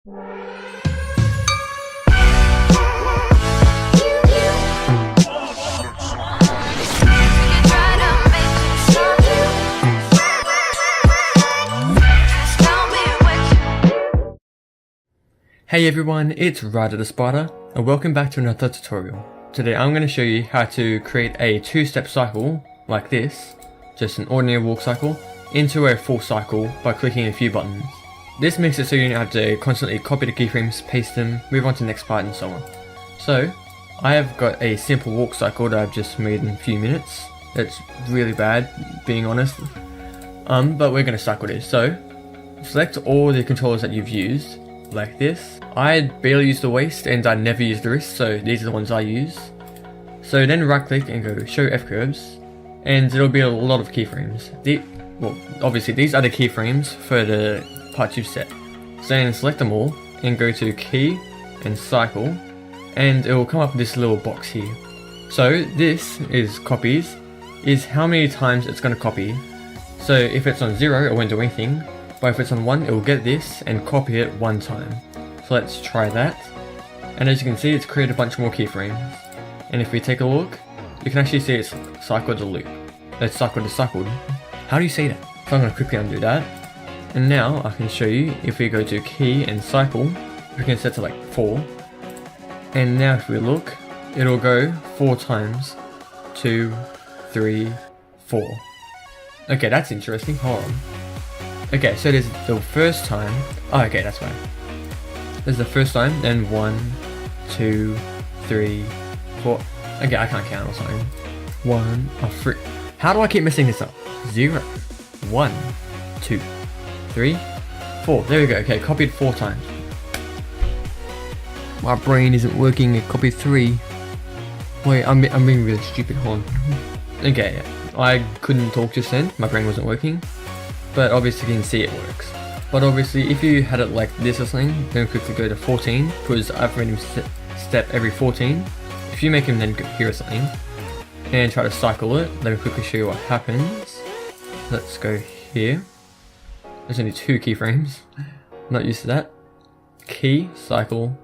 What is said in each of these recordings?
Hey everyone, it's RyderTheSpider and welcome back to another tutorial. Today I'm going to show you how to create a two-step cycle like this, just an ordinary walk cycle, into a full cycle by clicking a few buttons. This makes it so you don't have to constantly copy the keyframes, paste them, move on to the next part and so on. So I have got a simple walk cycle that I've just made in a few minutes. It's really bad, being honest, but we're going to cycle this. So select all the controllers that you've used, like this. I barely use the waist and I never use the wrist, so these are the ones I use. So then right click and go show F curves, and it'll be a lot of keyframes. Well, obviously these are the keyframes for the parts you've set. So then select them all and go to key and cycle, and it will come up with this little box here. So this is copies, is how many times it's going to copy. So if it's on 0 it won't do anything, but if it's on 1 it will get this and copy it one time. So let's try that, and as you can see it's created a bunch more keyframes, and if we take a look you can actually see it's cycled a loop. It's cycled to cycled. How do you say that? So I'm going to quickly undo that, and now I can show you. If we go to key and cycle, we can set to like 4, and now if we look it'll go 4 times, 2, 3, 4. Okay, that's interesting. Hold on. Okay, so there's the first time. Oh, okay, that's fine. There's the first time, then 1, 2, 3, 4. Okay, I can't count or something. 1, 3. How do I keep messing this up? 0, 1, 2, 3, 4. There we go. Okay, copied 4 times. My brain isn't working. It copied 3. Wait, I'm being really stupid. Hold on. Okay, I couldn't talk just then. My brain wasn't working. But obviously you can see it works. But obviously if you had it like this or something, then quickly go to 14, because I've made him step every 14. If you make him then go here or something, and try to cycle it, let me quickly show you what happens. Let's go here. There's only 2 keyframes. Not used to that. Key, cycle.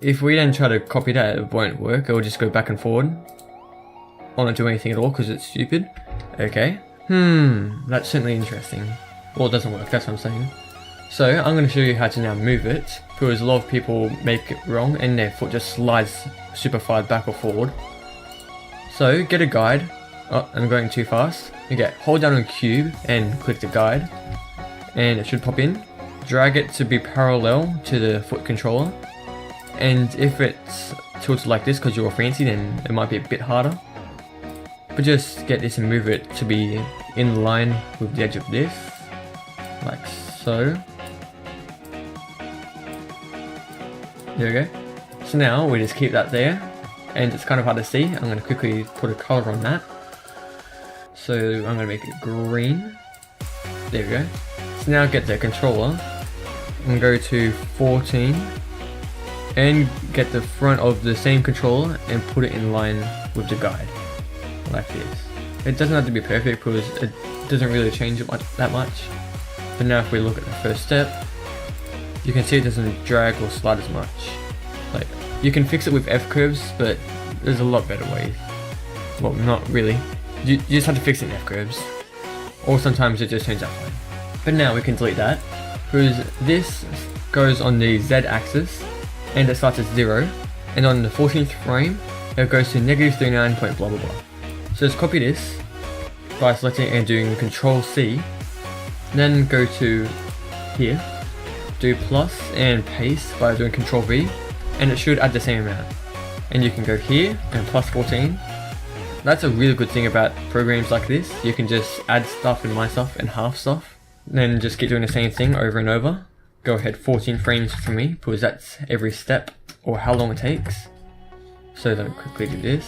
If we then try to copy that, it won't work. It will just go back and forward. I won't do anything at all because it's stupid. Okay. That's certainly interesting. Well, it doesn't work, that's what I'm saying. So I'm going to show you how to now move it, because a lot of people make it wrong and their foot just slides super far back or forward. So get a guide. Oh, I'm going too fast. Okay, hold down on cube and click the guide, and it should pop in. Drag it to be parallel to the foot controller, and if it's tilted like this because you're fancy, then it might be a bit harder. But just get this and move it to be in line with the edge of this, like so. There we go. So now we just keep that there, and it's kind of hard to see. I'm going to quickly put a color on that. So I'm going to make it green. There we go. So now get the controller and go to 14 and get the front of the same controller and put it in line with the guide. Like this. It doesn't have to be perfect because it doesn't really change it that much. But now if we look at the first step, you can see it doesn't drag or slide as much. Like, you can fix it with F curves, but there's a lot better ways. Well, not really. You just have to fix it in F curves, or sometimes it just turns out fine. But now we can delete that, because this goes on the Z axis and it starts at 0, and on the 14th frame it goes to -39 point blah blah blah. So let's copy this by selecting and doing Control C, then go to here, do plus and paste by doing Control V, and it should add the same amount. And you can go here and plus 14. That's a really good thing about programs like this. You can just add stuff and minus stuff and half stuff, then just keep doing the same thing over and over. Go ahead 14 frames for me, because that's every step or how long it takes. So let me quickly do this.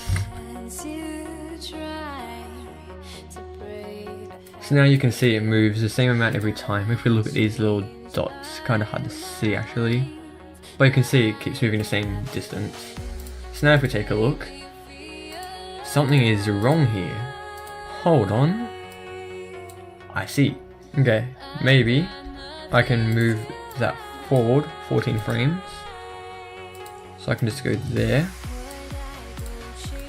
So now you can see it moves the same amount every time. If we look at these little dots, kind of hard to see actually, but you can see it keeps moving the same distance. So now if we take a look, something is wrong here. Hold on. I see. Okay, maybe I can move that forward 14 frames. So I can just go there.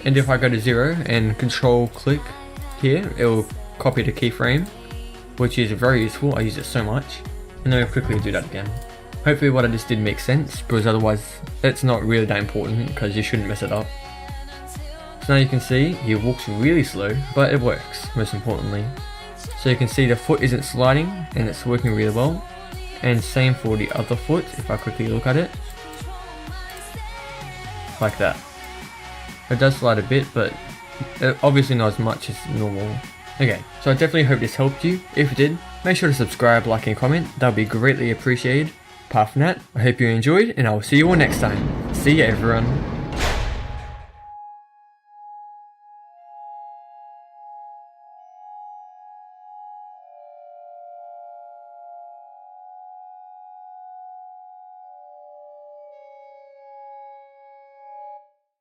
And if I go to 0 and control click here, it will copy the keyframe, which is very useful. I use it so much. And then I'll quickly do that again. Hopefully what I just did makes sense, because otherwise it's not really that important, because you shouldn't mess it up. So now you can see he walks really slow, but it works, most importantly. So you can see the foot isn't sliding and it's working really well. And same for the other foot, if I quickly look at it. Like that. It does slide a bit, but obviously not as much as normal. Okay, so I definitely hope this helped you. If it did, make sure to subscribe, like and comment. That would be greatly appreciated. Apart from that, I hope you enjoyed and I will see you all next time. See ya everyone.